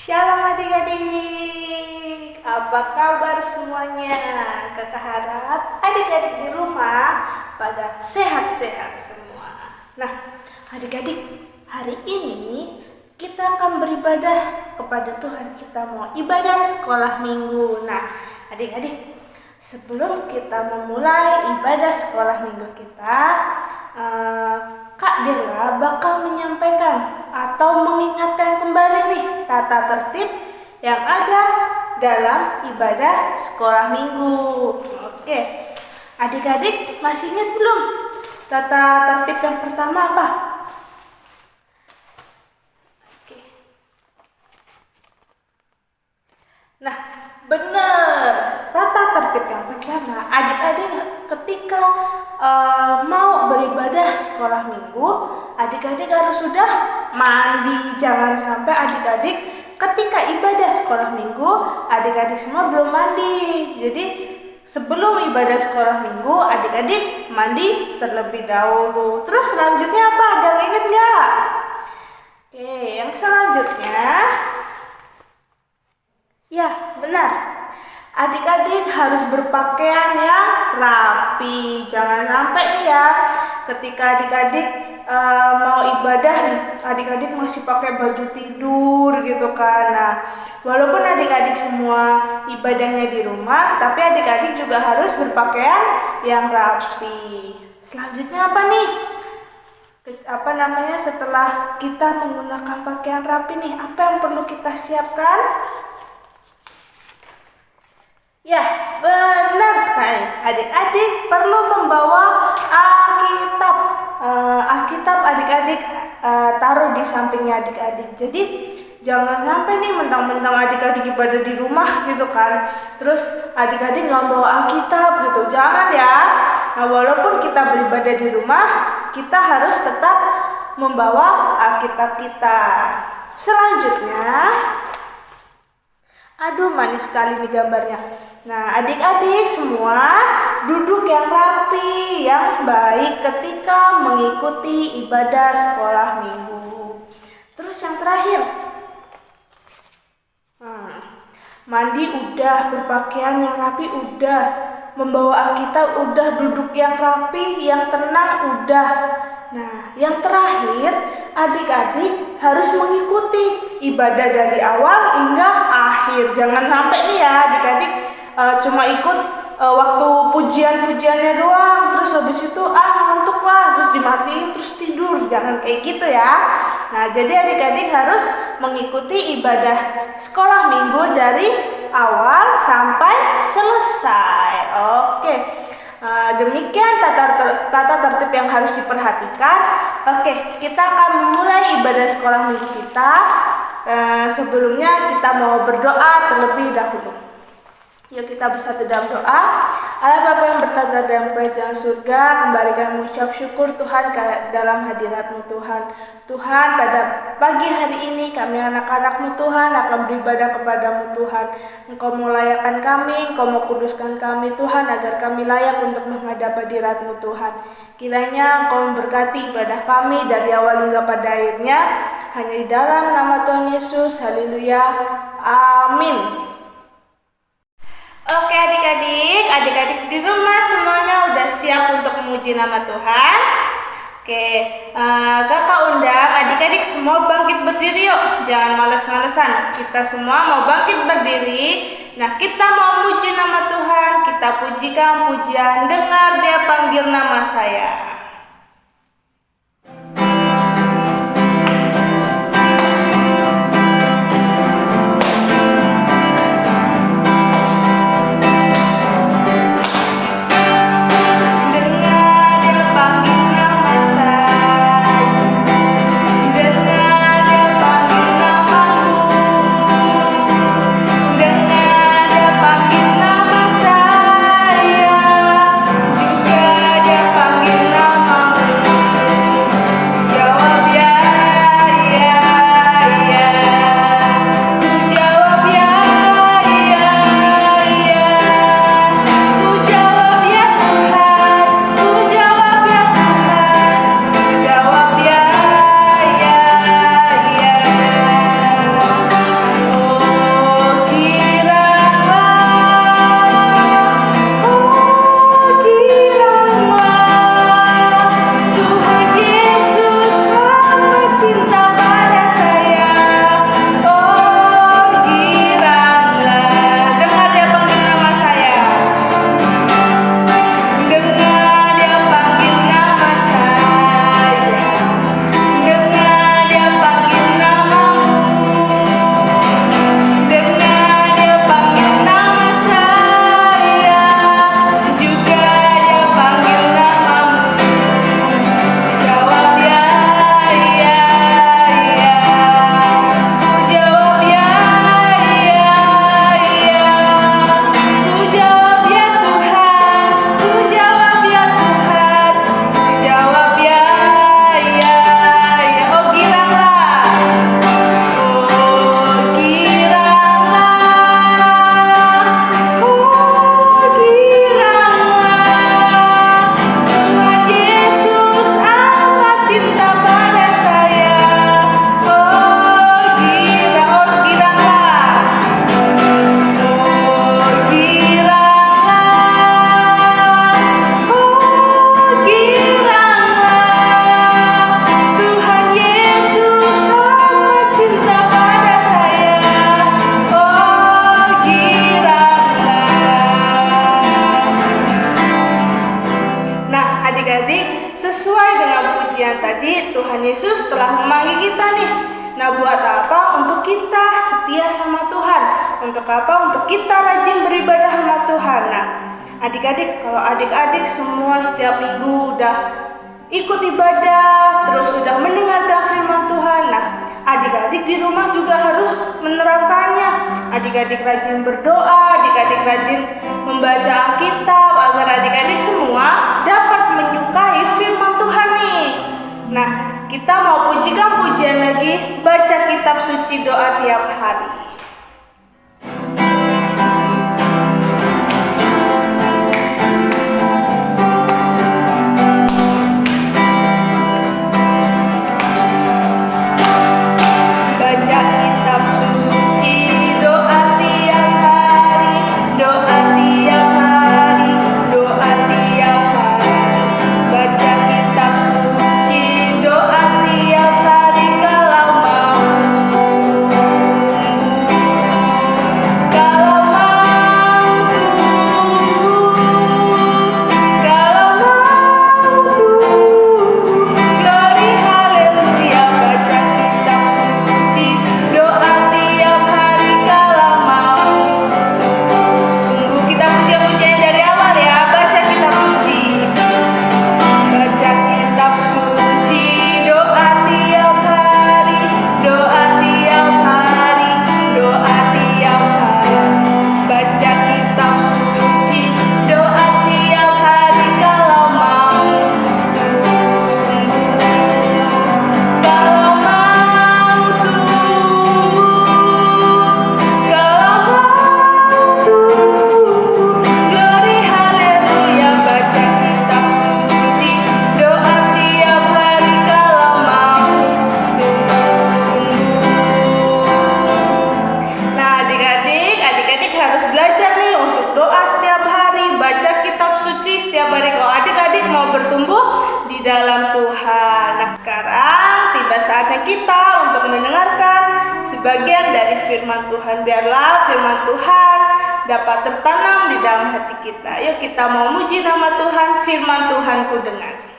Shalom adik-adik, apa kabar semuanya? Kakak harap adik-adik di rumah pada sehat-sehat semua. Nah, adik-adik, hari ini kita akan beribadah kepada Tuhan. Kita mau ibadah sekolah minggu. Nah, adik-adik, sebelum kita memulai ibadah sekolah minggu kita, Kak Dela bakal menyampaikan atau mengingatkan kembali nih tata tertib yang ada dalam ibadah sekolah minggu. Oke, adik-adik masih ingat belum tata tertib yang pertama apa? Oke. Nah, benar. Tata tertib yang pertama, adik-adik ketika mau beribadah sekolah minggu, adik-adik harus sudah mandi. Jangan sampai adik-adik ketika ibadah sekolah minggu, adik-adik semua belum mandi. Jadi sebelum ibadah sekolah minggu, adik-adik mandi terlebih dahulu. Terus selanjutnya apa? Ada yang ingat nggak? Oke, yang selanjutnya, ya benar, adik-adik harus berpakaian yang rapi. Jangan sampai nih ya, ketika adik-adik mau ibadah nih, adik-adik masih pakai baju tidur gitu kan. Nah, walaupun adik-adik semua ibadahnya di rumah, tapi adik-adik juga harus berpakaian yang rapi. Selanjutnya apa nih? Setelah kita menggunakan pakaian rapi nih, apa yang perlu kita siapkan? Ya, benar sekali. Adik-adik perlu membawa Alkitab. Alkitab adik-adik taruh di sampingnya adik-adik. Jadi jangan sampai nih mentang-mentang adik-adik ibadah di rumah gitu kan, terus adik-adik nggak bawa Alkitab gitu. Jangan ya. Nah, walaupun kita beribadah di rumah, kita harus tetap membawa Alkitab kita. Selanjutnya, aduh manis sekali nih gambarnya. Nah, adik-adik semua duduk yang rapi, yang baik ketika mengikuti ibadah sekolah minggu. Terus yang terakhir, mandi udah, berpakaian yang rapi udah, membawa Alkitab udah, duduk yang rapi, yang tenang udah. Nah, yang terakhir, adik-adik harus mengikuti ibadah dari awal hingga akhir. Jangan sampai nih ya adik-adik cuma ikut waktu pujian-pujiannya doang, terus habis itu ngantuk lah, terus dimatiin, terus tidur. Jangan kayak gitu ya. Nah, jadi adik-adik harus mengikuti ibadah sekolah minggu dari awal sampai selesai. Oke. Demikian tata tertib yang harus diperhatikan. Oke, kita akan memulai ibadah sekolah minggu kita. Sebelumnya kita mau berdoa terlebih dahulu. Yuk kita bersatu dalam doa. Allah Bapa yang bertata dalam kerajaan surga, kembali kami mengucap syukur Tuhan dalam hadirat-Mu Tuhan. Tuhan, pada pagi hari ini kami anak-anak-Mu Tuhan akan beribadah kepada-Mu Tuhan. Engkau mau layakkan kami, Engkau mau kuduskan kami Tuhan, agar kami layak untuk menghadap hadirat-Mu Tuhan. Kiranya Engkau memberkati ibadah kami dari awal hingga pada akhirnya. Hanya di dalam nama Tuhan Yesus, haleluya, amin. Oke adik-adik di rumah semuanya udah siap untuk memuji nama Tuhan? Oke, kakak undang adik-adik semua bangkit berdiri yuk, jangan males-malesan. Kita semua mau bangkit berdiri. Nah, kita mau memuji nama Tuhan, kita pujikan pujian, dengar Dia panggil nama saya. Juga dia panggil nama kita setia sama Tuhan. Untuk apa? Untuk kita rajin beribadah sama Tuhan. Nah, adik-adik, kalau adik-adik semua setiap minggu udah ikut ibadah, terus udah mendengarkan firman Tuhan. Nah, adik-adik di rumah juga harus menerapkannya. Adik-adik rajin berdoa, adik-adik rajin membaca Alkitab, agar adik-adik semua dapat menyukai firman Tuhan nih. Nah, kita mau pujikan pujian lagi, baca kitab suci doa tiap hari. Dalam Tuhan. Nah, sekarang tiba saatnya kita untuk mendengarkan sebagian dari firman Tuhan. Biarlah firman Tuhan dapat tertanam di dalam hati kita. Yuk kita mau muji nama Tuhan, firman Tuhan ku dengar.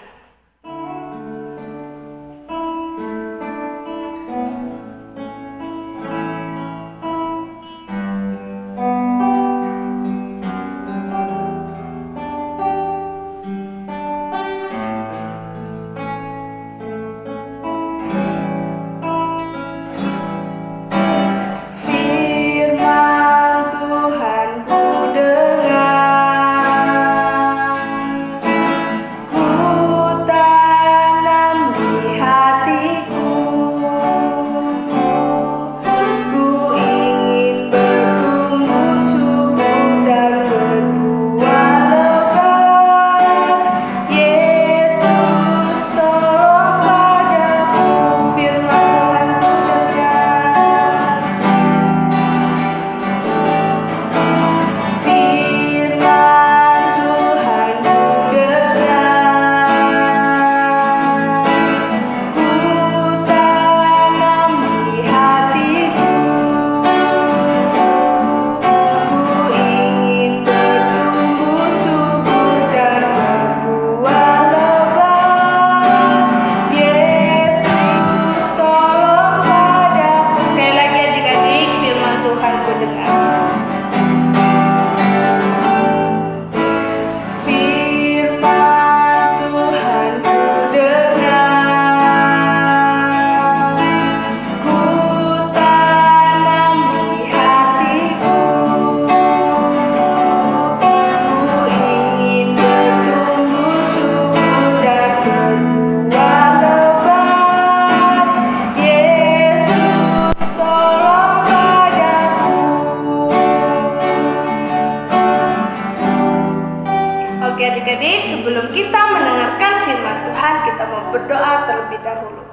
Sebelum kita mendengarkan firman Tuhan, kita mau berdoa terlebih dahulu.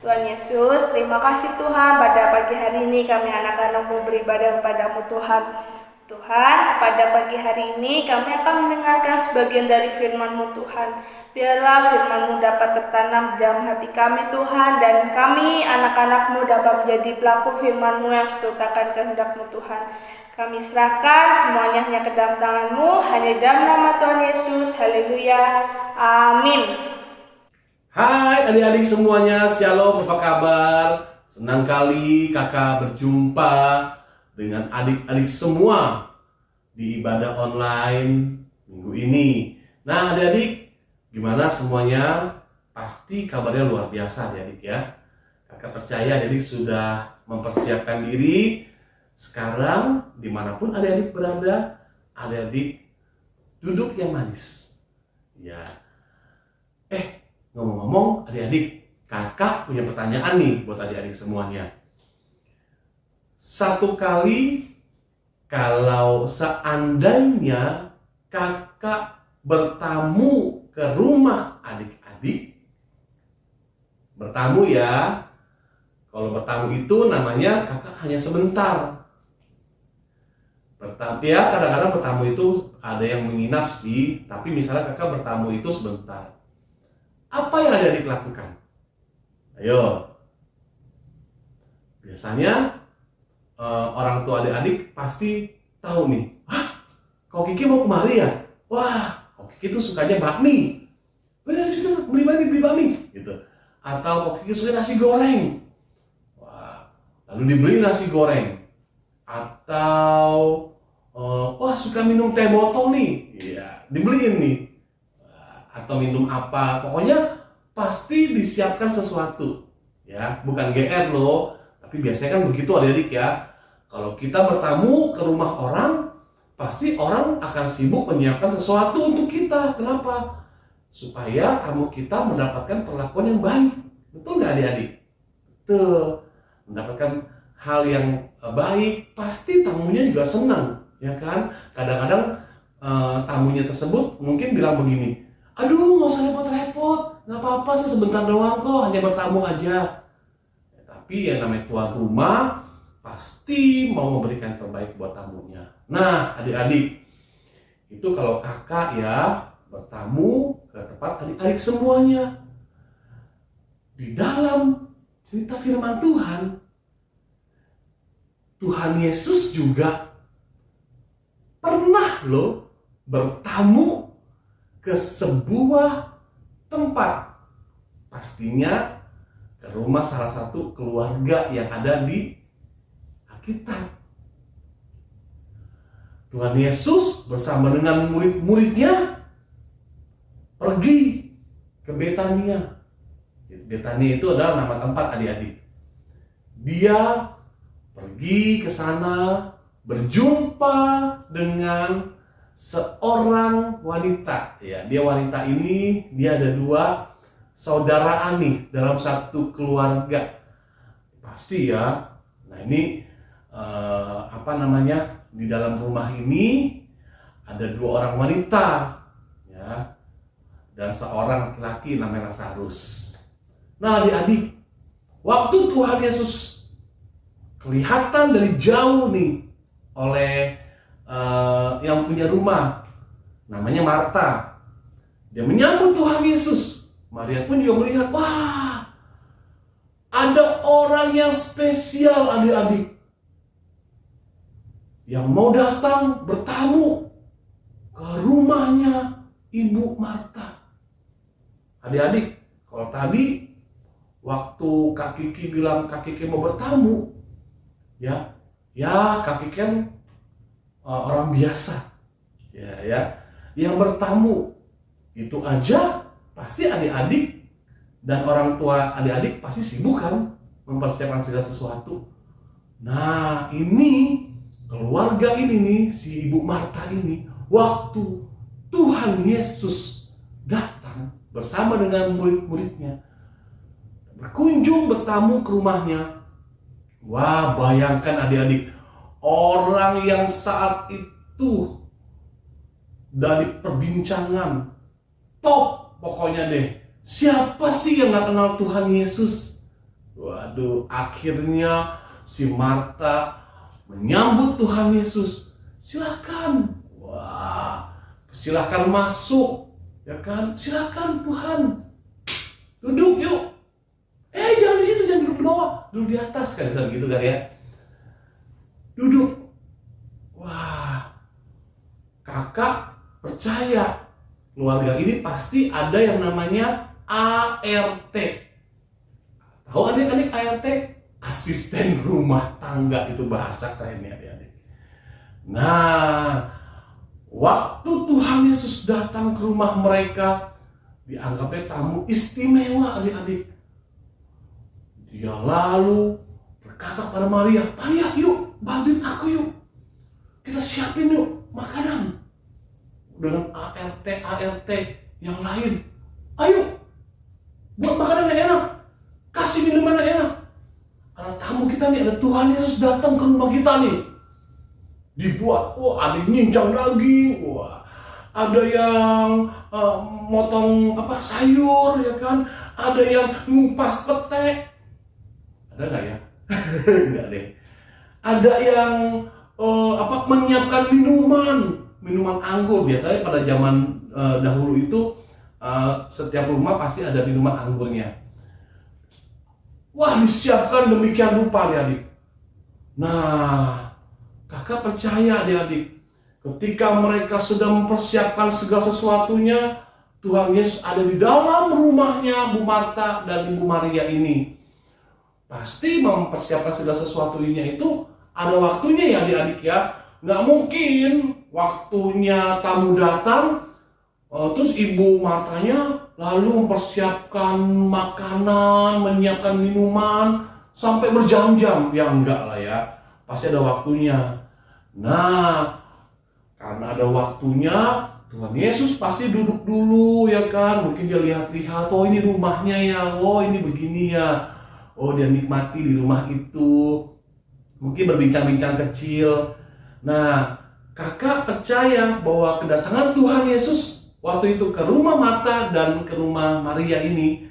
Tuhan Yesus, terima kasih Tuhan, pada pagi hari ini kami anak-anak-Mu beribadah kepadamu Tuhan. Tuhan, pada pagi hari ini kami akan mendengarkan sebagian dari firman-Mu Tuhan. Biarlah firman-Mu dapat tertanam di dalam hati kami Tuhan, dan kami anak-anak-Mu dapat menjadi pelaku firman-Mu yang seturutkan kehendak-Mu Tuhan. Kami serahkan semuanya hanya ke dalam tangan-Mu, hanya dalam nama Tuhan Yesus. Haleluya. Amin. Hai adik-adik semuanya, shalom, apa kabar? senang kali kakak berjumpa dengan adik-adik semua di ibadah online minggu ini. Nah adik-adik, gimana semuanya? Pasti kabarnya luar biasa adik-adik ya. Kakak percaya adik-adik sudah mempersiapkan diri. Sekarang dimanapun adik-adik berada, adik-adik duduk yang manis. Ya. Ngomong-ngomong adik-adik, kakak punya pertanyaan nih buat adik-adik semuanya. Satu kali kalau seandainya kakak bertamu ke rumah adik-adik, bertamu ya, kalau bertamu itu namanya kakak hanya sebentar. Ya kadang-kadang bertamu itu ada yang menginap sih, tapi misalnya kakak bertamu itu sebentar. Apa yang adik-adik lakukan? Ayo. Biasanya orang tua adik-adik pasti tahu nih. Kok Kiki mau kemari ya? Wah, kok Kiki tuh sukanya bakmi. Bener sih, beli bakmi gitu. Atau kok Kiki suka nasi goreng. Wah, lalu dibeli nasi goreng. Atau wah suka minum teh botol nih. Iya, dibeliin nih. Atau minum apa, pokoknya pasti disiapkan sesuatu ya, bukan GR loh, tapi biasanya kan begitu adik-adik ya. Kalau kita bertamu ke rumah orang, pasti orang akan sibuk menyiapkan sesuatu untuk kita. Kenapa? Supaya tamu kita mendapatkan perlakuan yang baik. Betul nggak adik-adik? Betul. Mendapatkan hal yang baik, pasti tamunya juga senang ya kan. Kadang-kadang tamunya tersebut mungkin bilang begini, aduh nggak usah repot-repot, nggak apa-apa sih, sebentar doang kok, hanya bertamu aja. Tapi yang namanya tuan rumah pasti mau memberikan terbaik buat tamunya. Nah adik-adik, itu kalau kakak ya bertamu ke tempat adik-adik semuanya. Di dalam cerita firman Tuhan, Tuhan Yesus juga pernah loh bertamu ke sebuah tempat, pastinya ke rumah salah satu keluarga yang ada di Alkitab. Tuhan Yesus bersama dengan murid-muridnya pergi ke Betania. Betania itu adalah nama tempat adik-adik. Dia pergi ke sana berjumpa dengan seorang wanita ya. Dia wanita ini, dia ada dua saudaraan nih dalam satu keluarga, pasti ya. Nah ini di dalam rumah ini ada dua orang wanita ya, dan seorang laki-laki namanya Lazarus. Nah adik-adik, waktu Tuhan Yesus kelihatan dari jauh nih oleh yang punya rumah namanya Marta, dia menyambut Tuhan Yesus. Maria pun juga melihat, wah ada orang yang spesial adik-adik yang mau datang bertamu ke rumahnya Ibu Marta. Adik-adik, kalau tadi waktu Kak Kiki bilang Kak Kiki mau bertamu ya Kak Kiki kan orang biasa ya yang bertamu itu aja pasti adik-adik dan orang tua adik-adik pasti sibuk kan mempersiapkan segala sesuatu. Nah ini keluarga ini nih, si Ibu Marta ini, waktu Tuhan Yesus datang bersama dengan murid-muridnya berkunjung bertamu ke rumahnya, wah bayangkan adik-adik, orang yang saat itu dari perbincangan top pokoknya deh, siapa sih yang gak kenal Tuhan Yesus? Waduh, akhirnya si Marta menyambut Tuhan Yesus. Silakan, wah, silakan masuk, ya kan? Silakan Tuhan, duduk yuk. Jangan di situ, jangan duduk di bawah, duduk di atas kan, gitu kan ya. Duduk. Wah, kakak percaya keluarga ini pasti ada yang namanya ART. Tahu adik-adik ART? asisten rumah tangga, itu bahasa kerennya adik-adik. Nah, waktu Tuhan Yesus datang ke rumah mereka, dianggapnya tamu istimewa adik-adik. Dia lalu berkata pada Maria, "Maria, yuk bantuin aku yuk. Kita siapin yuk makanan." Dengan ART yang lain. "Ayo, buat makanan yang enak. Kasih minuman yang enak. Karena tamu kita nih, ada Tuhan Yesus datang ke rumah kita nih." Dibuat, ada yang nyincang daging, ada yang motong sayur, ya kan? Ada yang ngupas pete. Ada nggak ya? Nggak deh. Ada yang menyiapkan minuman anggur. Biasanya pada zaman dahulu itu setiap rumah pasti ada minuman anggurnya. Wah, disiapkan demikian rupa adik-adik. Nah, kakak percaya adik-adik, ketika mereka sedang mempersiapkan segala sesuatunya, Tuhan Yesus ada di dalam rumahnya Bu Marta dan Ibu Maria ini. Pasti mempersiapkan segala sesuatunya itu ada waktunya ya adik-adik ya. Nggak mungkin waktunya tamu datang, terus Ibu Martanya lalu mempersiapkan makanan, menyiapkan minuman sampai berjam-jam. Ya enggak lah ya, pasti ada waktunya. Nah, karena ada waktunya, Tuhan Yesus pasti duduk dulu ya kan. Mungkin dia lihat-lihat, oh ini rumahnya ya, oh ini begini ya. Oh, dia nikmati di rumah itu. Mungkin berbincang-bincang kecil. Nah, kakak percaya bahwa kedatangan Tuhan Yesus waktu itu ke rumah Marta dan ke rumah Maria ini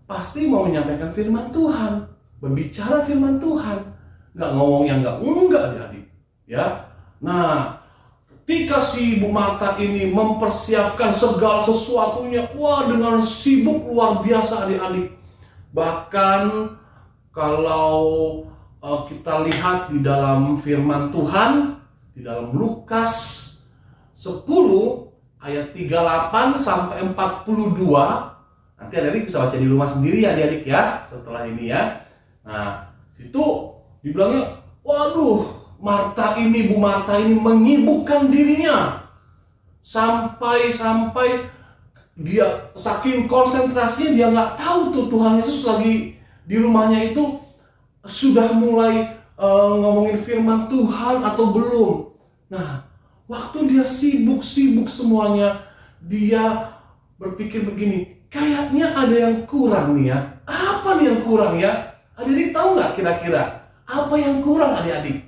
pasti mau menyampaikan firman Tuhan, berbicara firman Tuhan. Nggak ngomong yang enggak adik-adik. Ya, nah, ketika si Bu Marta ini mempersiapkan segala sesuatunya, dengan sibuk luar biasa adik-adik. Bahkan kalau kita lihat di dalam firman Tuhan, di dalam Lukas 10 ayat 38 sampai 42, nanti adik-adik bisa baca di rumah sendiri ya adik-adik ya, setelah ini ya. Nah, situ dibilangnya, waduh, Bu Marta ini menyibukkan dirinya sampai dia saking konsentrasinya dia nggak tahu tuh Tuhan Yesus lagi di rumahnya itu sudah mulai ngomongin firman Tuhan atau belum. Nah, waktu dia sibuk semuanya, dia berpikir begini, kayaknya ada yang kurang nih ya. Apa nih yang kurang ya? Adik-adik tahu nggak kira-kira apa yang kurang adik-adik?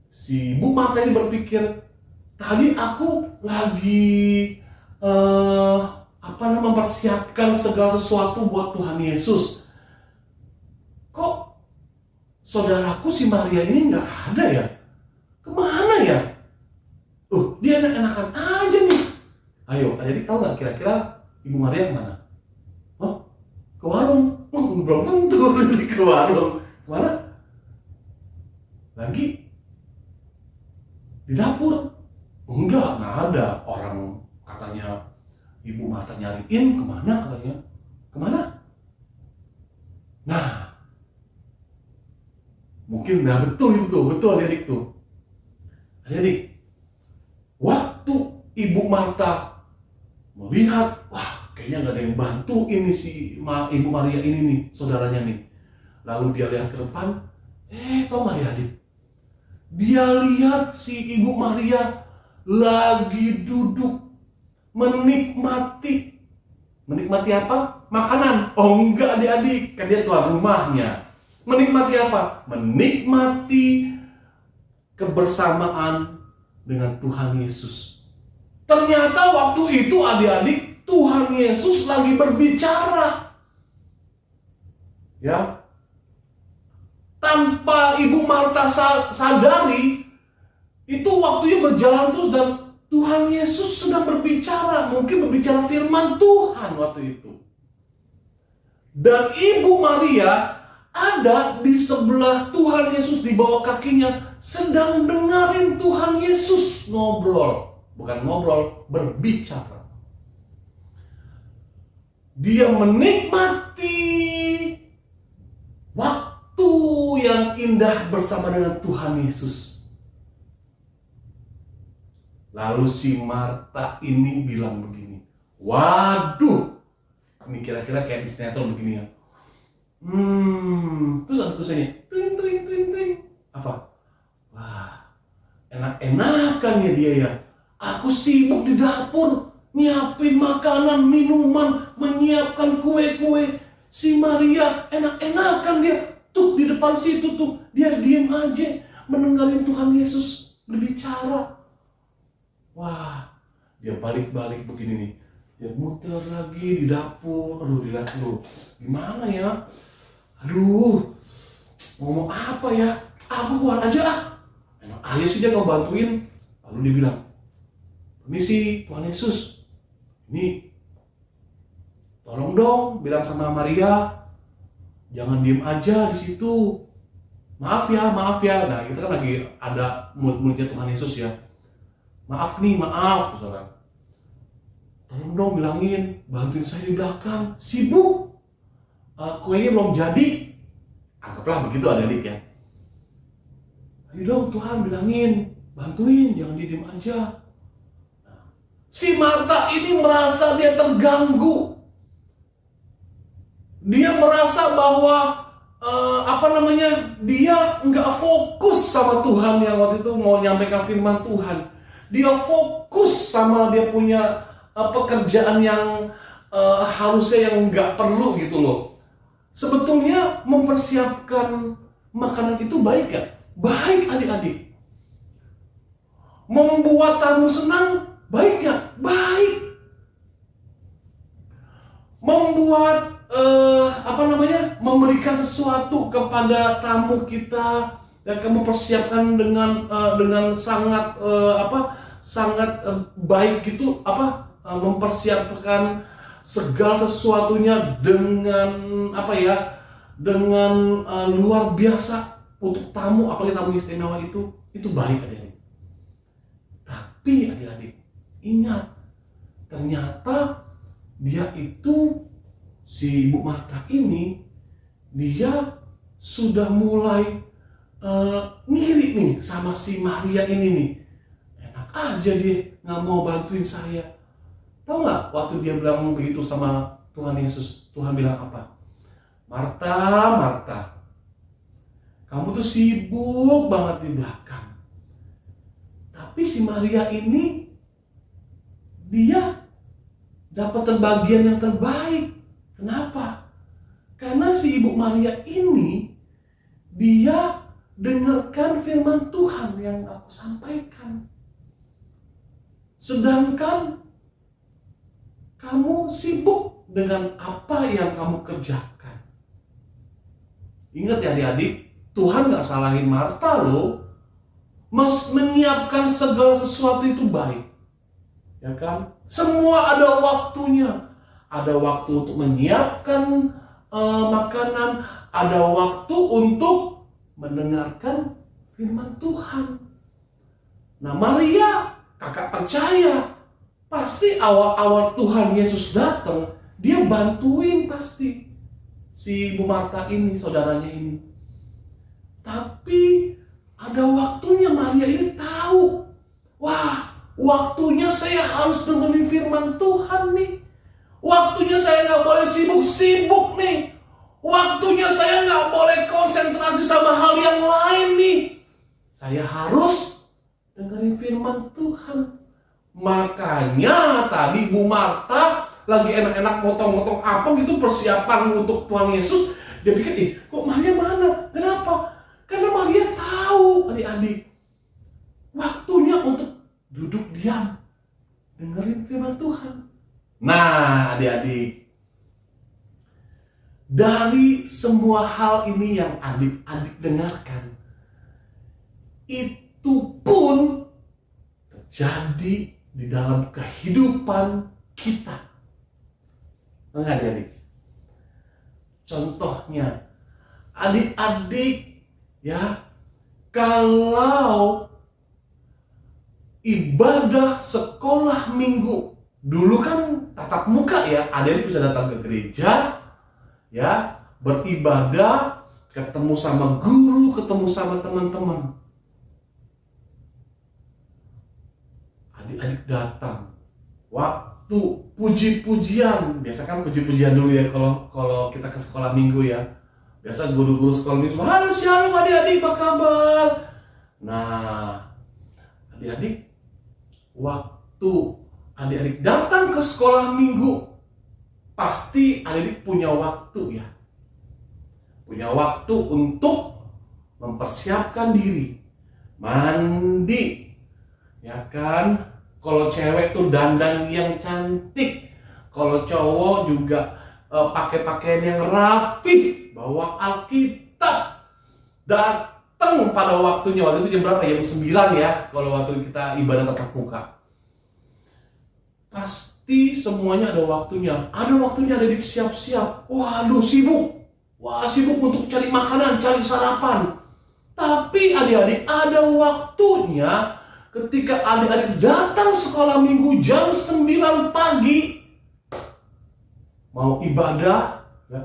Si Bu Marta ini berpikir, tadi aku lagi mempersiapkan segala sesuatu buat Tuhan Yesus. Kok saudaraku si Maria ini nggak ada ya? Kemana ya? Dia enak-enakan aja nih. Ayo, adik-adik tahu nggak kira-kira Ibu Maria kemana? Ke warung? Belum tentu ke warung. Kemana? Lagi di dapur? Enggak ada. Orang katanya Ibu Marta nyariin kemana katanya. Kemana? Nah, mungkin betul adik-adik tuh. Adik-adik, waktu Ibu Marta melihat, kayaknya gak ada yang bantu ini si Ibu Maria ini nih, saudaranya nih. Lalu dia lihat ke depan, tau gak adik-adik? Dia lihat si Ibu Maria lagi duduk menikmati apa? Makanan. Oh enggak adik-adik, kan dia tuan rumahnya. Menikmati apa? Menikmati kebersamaan dengan Tuhan Yesus. Ternyata waktu itu adik-adik, Tuhan Yesus lagi berbicara. Ya. Tanpa Ibu Marta sadari, itu waktunya berjalan terus dan Tuhan Yesus sedang berbicara, mungkin berbicara firman Tuhan waktu itu. Dan Ibu Maria ada di sebelah Tuhan Yesus di bawah kakinya, sedang dengerin Tuhan Yesus ngobrol. Bukan ngobrol, berbicara. Dia menikmati waktu yang indah bersama dengan Tuhan Yesus. Lalu si Marta ini bilang begini, waduh, ini kira-kira kayak di sinetron begini ya. Terus ada tulisannya, tring tring tring tring. Apa? Wah, enak-enakan ya dia ya. Aku sibuk di dapur, nyiapin makanan, minuman, menyiapkan kue-kue. Si Maria enak-enakan dia tuh di depan situ tuh, dia diem aja menunggalin Tuhan Yesus berbicara. Wah, dia balik-balik begini nih, dia muter lagi di dapur. Aduh, di dapur gimana ya? Aduh, ngomong apa ya? Aku keluar aja ah. Enak aja sih dia nggak bantuin. Lalu dia bilang, permisi Tuhan Yesus, ini tolong dong bilang sama Maria, jangan diem aja di situ. Maaf ya. Nah, kita kan lagi ada murid-muridnya Tuhan Yesus ya. Maaf nih, maaf, saudara. Tolong dong bilangin, bantuin saya di belakang. Sibuk. Kuenya belum jadi. Anggaplah begitu adik-adik ya. Ayo dong Tuhan bilangin, bantuin, jangan diem aja. Si Marta ini merasa dia terganggu. Dia merasa bahwa dia nggak fokus sama Tuhan yang waktu itu mau nyampaikan firman Tuhan. Dia fokus sama dia punya pekerjaan yang harusnya yang nggak perlu gitu loh. Sebetulnya mempersiapkan makanan itu baik ya? Baik adik-adik. Membuat tamu senang, baik ya? Baik. Membuat memberikan sesuatu kepada tamu kita dan kamu persiapkan dengan sangat baik gitu, mempersiapkan segala sesuatunya dengan luar biasa untuk tamu, apalagi tamu istimewa itu baik adik-adik. Tapi adik-adik ingat, ternyata dia itu, si Ibu Marta ini, dia sudah mulai ngiri nih sama si Maria ini nih. Enak aja dia nggak mau bantuin saya. Tahu nggak waktu dia bilang begitu sama Tuhan Yesus, Tuhan bilang apa? Marta, Marta, kamu tuh sibuk banget di belakang. Tapi si Maria ini, dia dapat bagian yang terbaik. Kenapa? Karena si Ibu Maria ini, dia dengarkan firman Tuhan yang aku sampaikan. Sedangkan kamu sibuk dengan apa yang kamu kerjakan. Ingat ya adik-adik, Tuhan gak salahin Marta loh. Menyiapkan segala sesuatu itu baik. Ya kan? Semua ada waktunya. Ada waktu untuk menyiapkan makanan, ada waktu untuk mendengarkan firman Tuhan. Nah, Maria, kakak percaya, pasti awal-awal Tuhan Yesus datang, dia bantuin pasti si Ibu Marta ini, saudaranya ini. Tapi ada waktunya Maria ini tahu, wah, waktunya saya harus dengerin firman Tuhan nih. Waktunya saya nggak boleh sibuk-sibuk nih. Waktunya saya nggak boleh konsentrasi sama hal yang lain nih. Saya harus dengerin firman Tuhan. Makanya tadi Bu Marta lagi enak-enak motong-motong apa gitu, persiapan untuk Tuhan Yesus. Dia pikir, kok Maria mana? Kenapa? Karena Maria tahu, adik-adik, waktunya untuk duduk diam, dengerin firman Tuhan. Nah, adik-adik, dari semua hal ini yang adik-adik dengarkan, itu pun terjadi di dalam kehidupan kita. Enggak, adik-adik? Contohnya, adik-adik ya, kalau ibadah sekolah minggu dulu kan tatap muka ya, adik-adik bisa datang ke gereja ya, beribadah, ketemu sama guru, ketemu sama teman-teman. Adik-adik datang. Waktu puji-pujian, biasa kan puji-pujian dulu ya kalau kita ke sekolah minggu ya. Biasa guru-guru sekolah minggu, halo shalom adik-adik, apa kabar? Nah, adik-adik, waktu adik-adik datang ke sekolah minggu, pasti adik-adik punya waktu ya. Punya waktu untuk mempersiapkan diri, mandi, ya kan? Kalau cewek tuh dandan yang cantik, kalau cowok juga pakai pakaian yang rapi, bawa Alkitab, datang pada waktunya. Waktu itu jam berapa? Jam 9 ya, kalau waktu kita ibadah tatap muka. Pasti semuanya ada waktunya. Ada waktunya adik siap-siap. Waduh, sibuk. Wah, sibuk untuk cari makanan, cari sarapan. Tapi adik-adik ada waktunya ketika adik-adik datang sekolah minggu jam 9 pagi. Mau ibadah, ya,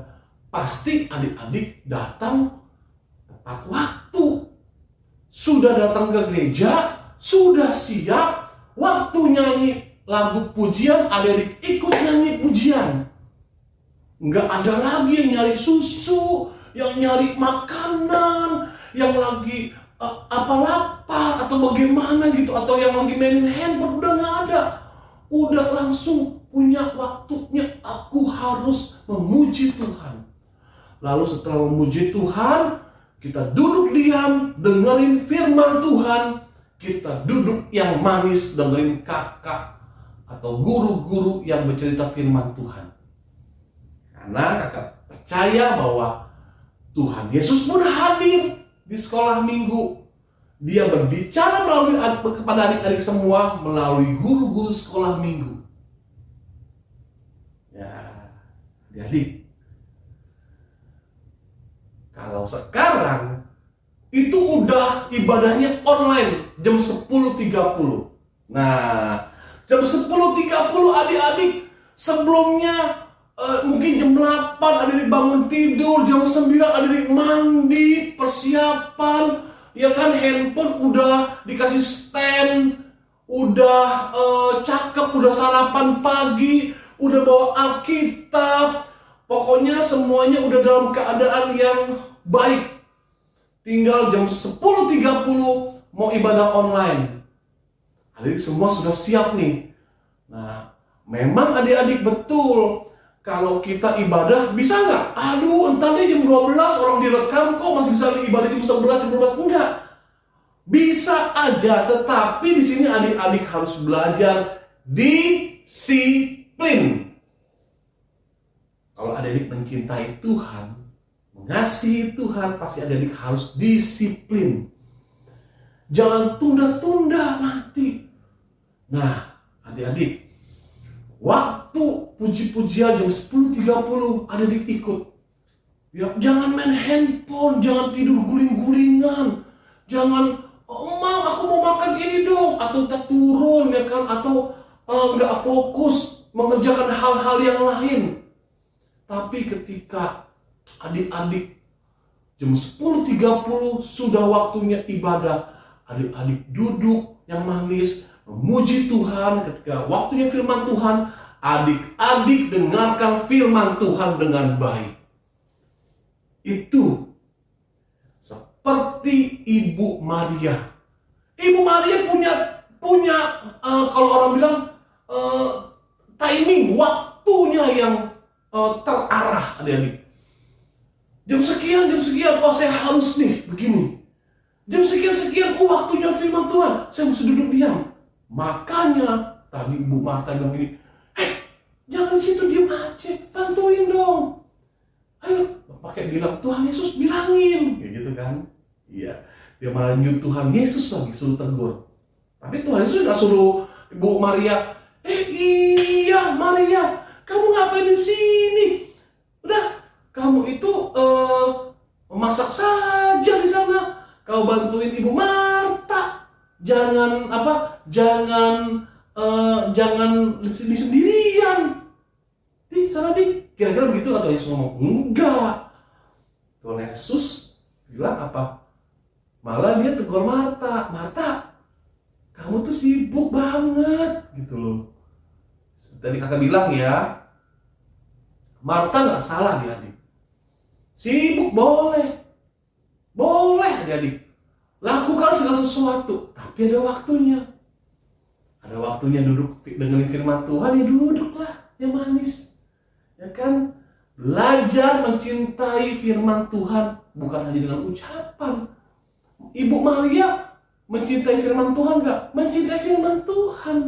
pasti adik-adik datang tepat waktu. Sudah datang ke gereja, sudah siap, waktu nyanyi lagu pujian, adik-adik ikut nyanyi pujian. Nggak ada lagi yang nyari susu, yang nyari makanan, yang lagi lapar atau bagaimana gitu, atau yang lagi mainin handphone. Udah nggak ada. Udah langsung punya waktunya. Aku harus memuji Tuhan. Lalu setelah memuji Tuhan, kita duduk diam, dengerin firman Tuhan. Kita duduk yang manis, dengerin kakak atau guru-guru yang bercerita firman Tuhan. Karena kakak percaya bahwa Tuhan Yesus pun hadir di sekolah minggu. Dia berbicara kepada adik-adik semua melalui guru-guru sekolah minggu. Ya, adik-adik, kalau sekarang itu udah ibadahnya online jam 10.30. Nah, jam 10.30 adik-adik sebelumnya mungkin jam 8 adik-adik bangun tidur, jam 9 adik-adik mandi, persiapan, ya kan, handphone udah dikasih stand, udah cakep, udah sarapan pagi, udah bawa Alkitab, pokoknya semuanya udah dalam keadaan yang baik. Tinggal jam 10.30 mau ibadah online. Adik semua sudah siap nih. Nah, memang adik-adik betul, kalau kita ibadah bisa nggak? Aduh, entar deh jam 12 orang direkam kok masih bisa ibadah jam 11, jam 12. Enggak. Bisa aja, tetapi di sini adik-adik harus belajar disiplin. Kalau adik-adik mencintai Tuhan, mengasihi Tuhan, pasti adik-adik harus disiplin. Jangan tunda-tunda nanti. Nah, adik-adik, waktu puji-pujian jam 10.30 adik-adik ikut. Ya, jangan main handphone, jangan tidur guling-gulingan. Jangan, Mam, aku mau makan ini dong, atau tak turun ya kan, atau nggak fokus mengerjakan hal-hal yang lain. Tapi ketika adik-adik jam 10.30 sudah waktunya ibadah, adik-adik duduk yang manis, memuji Tuhan. Ketika waktunya firman Tuhan, adik-adik dengarkan firman Tuhan dengan baik. Itu seperti Ibu Maria. Ibu Maria punya kalau orang bilang timing, waktunya yang terarah, adik-adik. Jam sekian, oh saya harus nih begini. Jam sekian, oh waktunya firman Tuhan, saya mesti duduk diam. Makanya tadi Bu Marta bilang gini, jangan di situ diam aja, bantuin dong. Ayo, pakai bilang Tuhan Yesus bilangin, kayak gitu kan? Iya, dia malah nyuruh Tuhan Yesus lagi suruh tegur. Tapi Tuhan Yesus nggak suruh Ibu Maria, iya Maria, kamu ngapain di sini? Udah, kamu itu masak saja di sana. Kau bantuin Ibu Marta. Jangan di sendirian. Di sana di. Kira-kira begitu atau Yesus ngomong? Enggak. Tuhan Yesus bilang apa? Malah dia tegur Marta, Marta, kamu tuh sibuk banget gitu loh. Seperti tadi kakak bilang ya, Marta nggak salah adik-adik. Sibuk boleh adik-adik. Lakukan segala sesuatu, tapi ada waktunya. Ada waktunya duduk dengerin firman Tuhan, ya duduklah yang manis. Ya kan? Belajar mencintai firman Tuhan bukan hanya dengan ucapan. Ibu Maria mencintai firman Tuhan nggak? Mencintai firman Tuhan.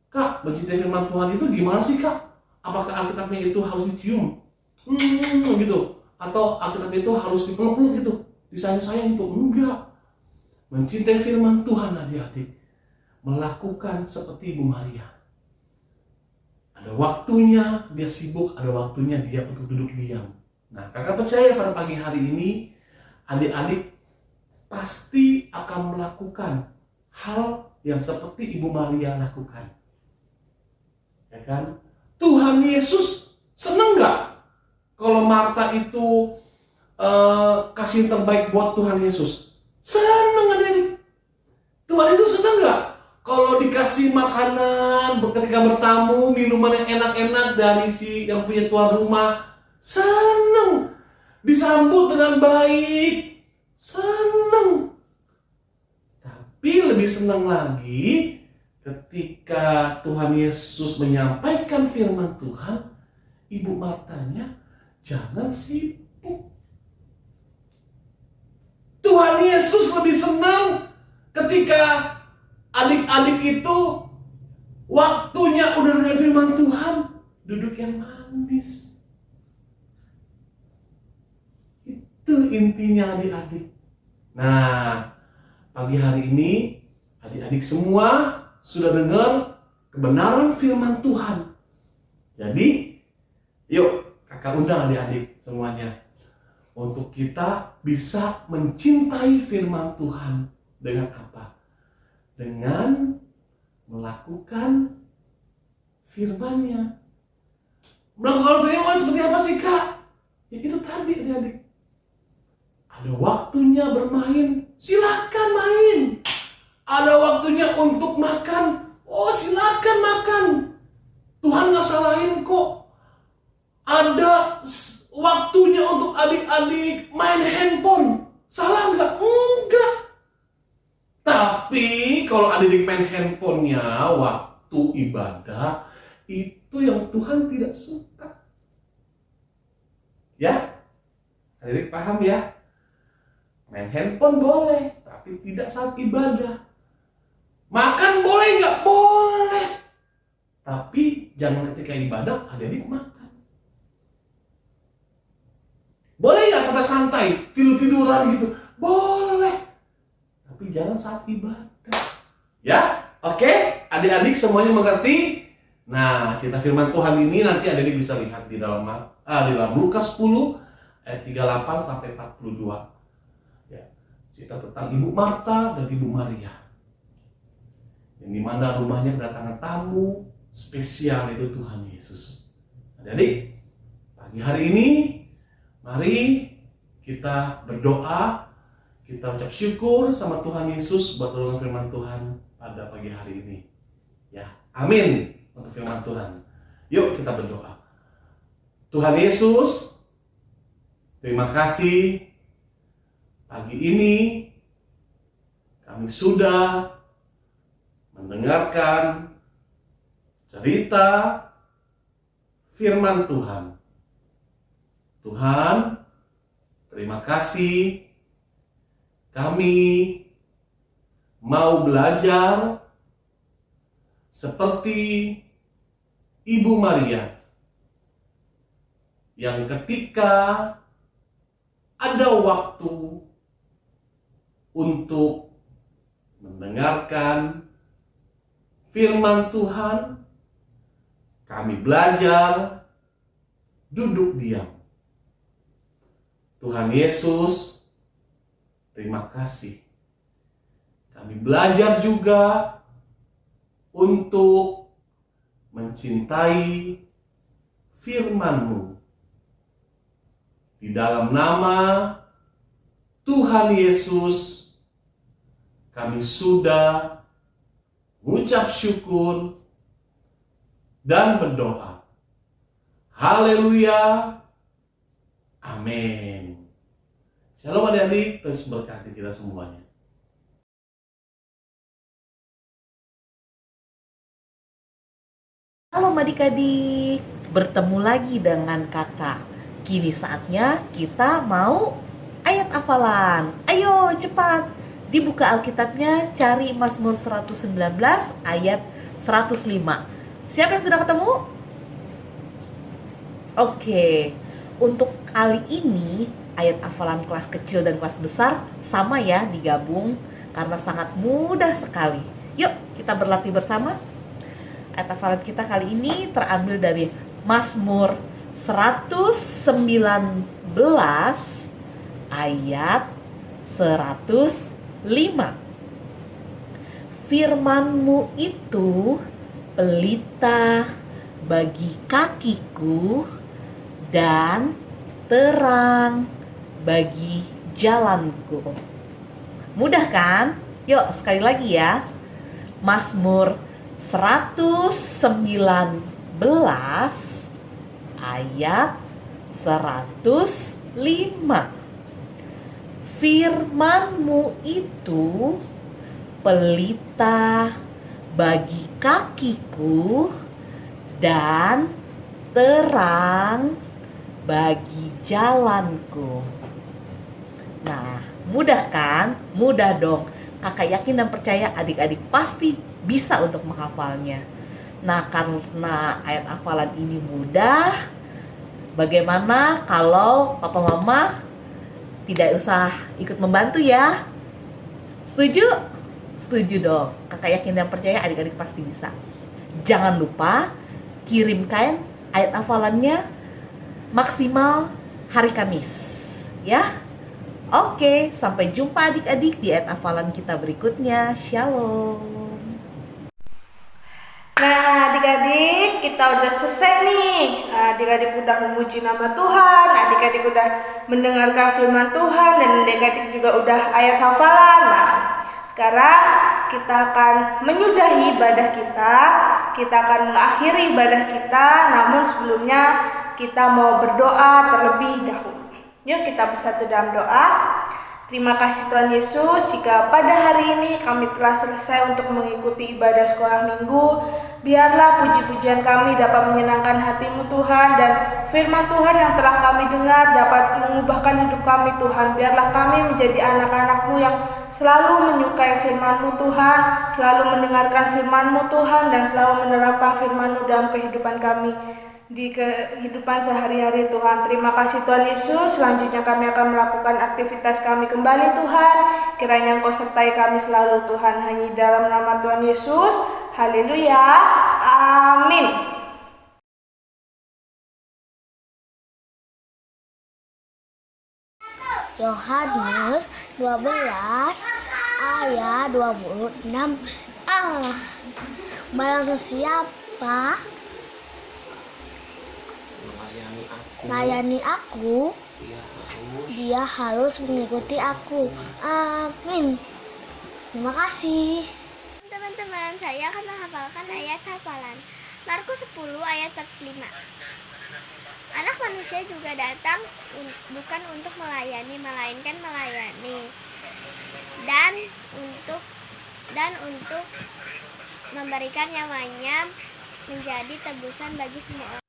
Kak, mencintai firman Tuhan itu gimana sih kak? Apakah Alkitabnya itu harus dicium? Gitu. Atau Alkitabnya itu harus dipeluk-peluk gitu? Disayang-sayang itu? Enggak. Mencintai firman Tuhan adik-adik, melakukan seperti Ibu Maria. Ada waktunya dia sibuk, ada waktunya dia untuk duduk diam. Nah, kakak percaya pada pagi hari ini adik-adik pasti akan melakukan hal yang seperti Ibu Maria lakukan. Ya kan? Tuhan Yesus seneng nggak kalau Marta itu kasih yang terbaik buat Tuhan Yesus? Seneng adik-adik. Tuhan Yesus seneng nggak kalau dikasih makanan ketika bertamu, minuman yang enak-enak dari si yang punya tuan rumah? Seneng. Disambut dengan baik. Seneng. Tapi lebih senang lagi ketika Tuhan Yesus menyampaikan firman Tuhan, Ibu Martanya jangan sibuk. Tuhan Yesus lebih senang ketika adik-adik itu waktunya udah dengar firman Tuhan, duduk yang manis. Itu intinya adik-adik. Nah, pagi hari ini adik-adik semua sudah dengar kebenaran firman Tuhan. Jadi, yuk kakak undang adik-adik semuanya untuk kita bisa mencintai firman Tuhan dengan apa? Dengan melakukan firman-Nya. Melakukan firman seperti apa sih kak? Ya itu tadi adik-adik. Ada waktunya bermain, silakan main. Ada waktunya untuk makan, oh silakan makan. Tuhan gak salahin kok. Ada waktunya untuk adik-adik main handphone, salah nggak? Enggak. Tapi kalau adik-adik main handphonenya waktu ibadah, itu yang Tuhan tidak suka. Ya, adik-adik paham ya? Main handphone boleh, tapi tidak saat ibadah. Makan boleh nggak? Boleh. Tapi jangan ketika ibadah adik-adik makan. Boleh nggak santai-santai, tidur-tiduran gitu? Boleh. Tapi jangan saat ibadah. Ya, oke? Adik-adik semuanya mengerti? Nah, cerita firman Tuhan ini nanti adik-adik bisa lihat di dalam Lukas 10 ayat 38 sampai 42. Ya, cerita tentang Ibu Marta dan Ibu Maria. Yang dimana rumahnya kedatangan tamu spesial, itu Tuhan Yesus. Adik-adik, pagi hari ini mari kita berdoa, kita ucap syukur sama Tuhan Yesus buat pertolongan firman Tuhan pada pagi hari ini. Ya, amin untuk firman Tuhan. Yuk kita berdoa. Tuhan Yesus, terima kasih pagi ini kami sudah mendengarkan cerita firman Tuhan. Tuhan, terima kasih kami mau belajar seperti Ibu Maria yang ketika ada waktu untuk mendengarkan firman Tuhan, kami belajar duduk diam. Tuhan Yesus, terima kasih. Kami belajar juga untuk mencintai firman-Mu. Di dalam nama Tuhan Yesus, kami sudah mengucap syukur dan berdoa. Haleluya. Amin. Shalom adik-adik, terus berkati kita semuanya. Halo adik-adik, bertemu lagi dengan kakak. Kini saatnya kita mau ayat hafalan. Ayo cepat, dibuka Alkitabnya, cari Mazmur 119 ayat 105. Siapa yang sudah ketemu? Oke, untuk kali ini ayat hafalan kelas kecil dan kelas besar sama ya, digabung karena sangat mudah sekali. Yuk kita berlatih bersama. Ayat hafalan kita kali ini terambil dari Mazmur 119 ayat 105. Firman-Mu itu pelita bagi kakiku dan terang bagi jalanku. Mudah kan? Yuk sekali lagi ya. Mazmur 119 ayat 105. Firman-Mu itu pelita bagi kakiku dan terang bagi jalanku. Nah, mudah kan? Mudah dong. Kakak yakin dan percaya adik-adik pasti bisa untuk menghafalnya. Nah, karena ayat hafalan ini mudah, bagaimana kalau papa mama tidak usah ikut membantu ya? Setuju? Setuju dong. Kakak yakin dan percaya adik-adik pasti bisa. Jangan lupa kirimkan ayat hafalannya maksimal hari Kamis ya. Oke, sampai jumpa adik-adik di ayat hafalan kita berikutnya. Shalom. Nah, adik-adik, kita udah selesai nih. Adik-adik udah memuji nama Tuhan, adik-adik udah mendengarkan firman Tuhan, dan adik-adik juga udah ayat hafalan. Nah, sekarang kita akan menyudahi ibadah kita. Kita akan mengakhiri ibadah kita, namun sebelumnya kita mau berdoa terlebih dahulu. Yuk kita bersatu dalam doa. Terima kasih Tuhan Yesus, jika pada hari ini kami telah selesai untuk mengikuti ibadah sekolah minggu. Biarlah puji-pujian kami dapat menyenangkan hati-Mu Tuhan, dan firman Tuhan yang telah kami dengar dapat mengubahkan hidup kami Tuhan. Biarlah kami menjadi anak-anak-Mu yang selalu menyukai firman-Mu Tuhan, selalu mendengarkan firman-Mu Tuhan, dan selalu menerapkan firman-Mu dalam kehidupan kami di kehidupan sehari-hari Tuhan. Terima kasih Tuhan Yesus. Selanjutnya kami akan melakukan aktivitas kami kembali Tuhan. Kiranya Engkau sertai kami selalu Tuhan. Hanya dalam nama Tuhan Yesus. Haleluya. Amin. Yohanes 12 ayat 26. Barang siapa melayani aku, dia harus mengikuti aku. Amin. Terima kasih. Teman-teman, saya akan menghafalkan ayat hafalan Markus 10 ayat 45. Anak manusia juga datang bukan untuk melayani, melainkan melayani dan untuk memberikan nyawanya menjadi tebusan bagi semua orang.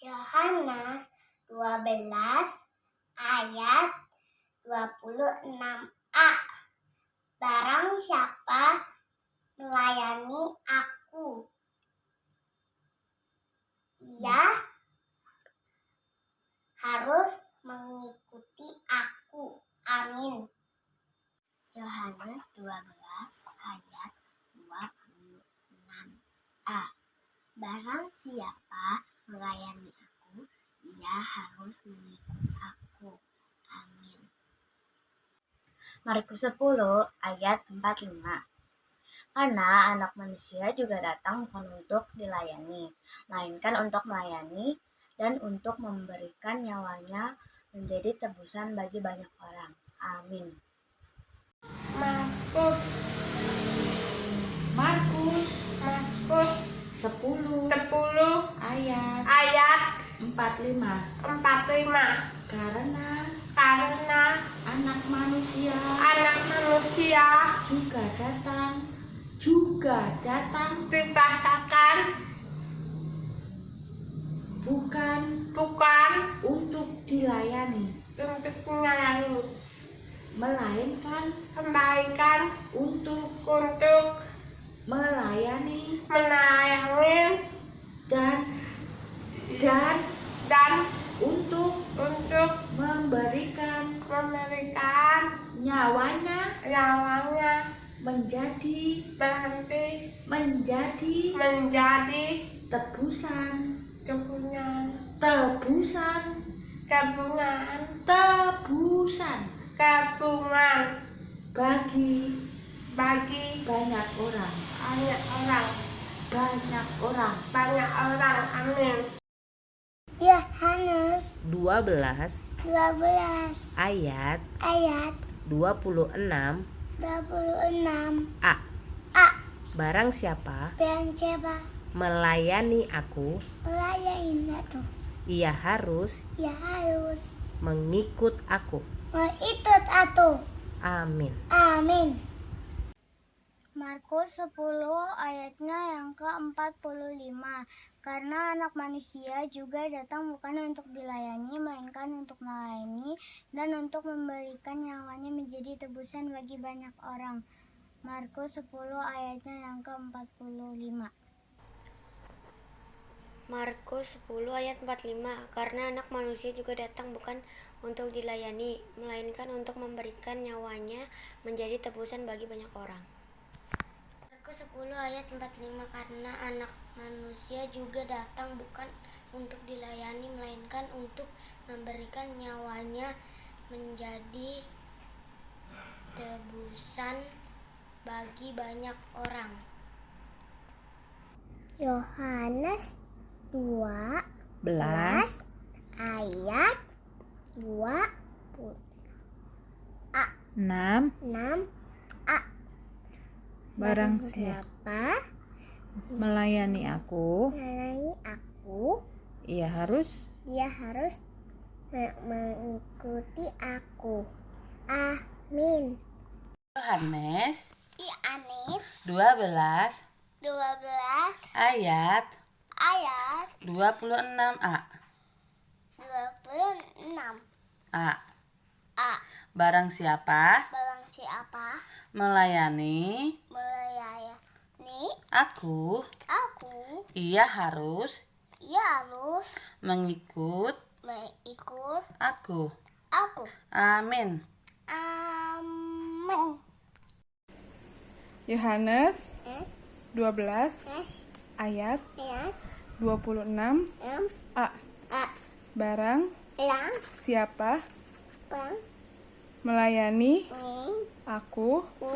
Yohanes 12 ayat 26a. Barang siapa melayani aku, ia harus mengikuti aku. Amin. Yohanes 12 ayat 26a. Barang siapa melayani aku, ia harus mengikuti aku. Amin. Markus 10 ayat 45. Karena anak manusia juga datang bukan untuk dilayani, melainkan untuk melayani dan untuk memberikan nyawanya menjadi tebusan bagi banyak orang. Amin. Markus Markus 10 10 ayat ayat 45. 45. Karena Karena anak manusia anak manusia juga datang dikatakan bukan bukan untuk dilayani, untuk melayani, melainkan kembalikan untuk melayani dan untuk memberikan nyawanya menjadi tebusan bagi banyak orang. Amin. Yohanes 12 12 ayat ayat 26 26. A. Barang siapa Barang siapa melayani aku, melayani aku, ia harus ia harus mengikut aku. mengikut aku. Amin. Amin. Markus 10 ayatnya yang ke-45. Karena anak manusia juga datang bukan untuk dilayani, melainkan untuk melayani dan untuk memberikan nyawanya menjadi tebusan bagi banyak orang. Markus 10 ayatnya yang ke-45. Markus 10 ayat 45. Karena anak manusia juga datang bukan untuk dilayani, melainkan untuk memberikan nyawanya menjadi tebusan bagi banyak orang. Markus 10 ayat 45. Karena anak manusia juga datang bukan untuk dilayani, melainkan untuk memberikan nyawanya menjadi tebusan bagi banyak orang. Yohanes 12 Belas ayat 20 6. 6. Barang siapa melayani aku, melayani aku, ia harus dia harus mengikuti aku. Amin. Yohanes Yohanes 12 ayat ayat 26a. 26. A. Barang siapa Barang siapa melayani melayani aku, aku, ia harus ia harus mengikut mengikut aku. aku. Amin. Amin. Yohanes 12 Yes. ayat Ya. 26 A. Barang Yang siapa bang melayani ini aku, ku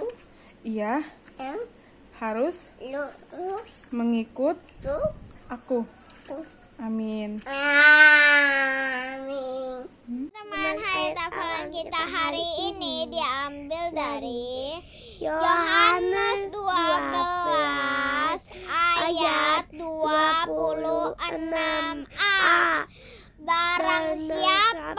ia yang harus lurus mengikut ku aku. ku. Amin. Amin. Teman ayat hafalan kita hari ini diambil dari Yohanes 12 ayat 26a. Barang siapa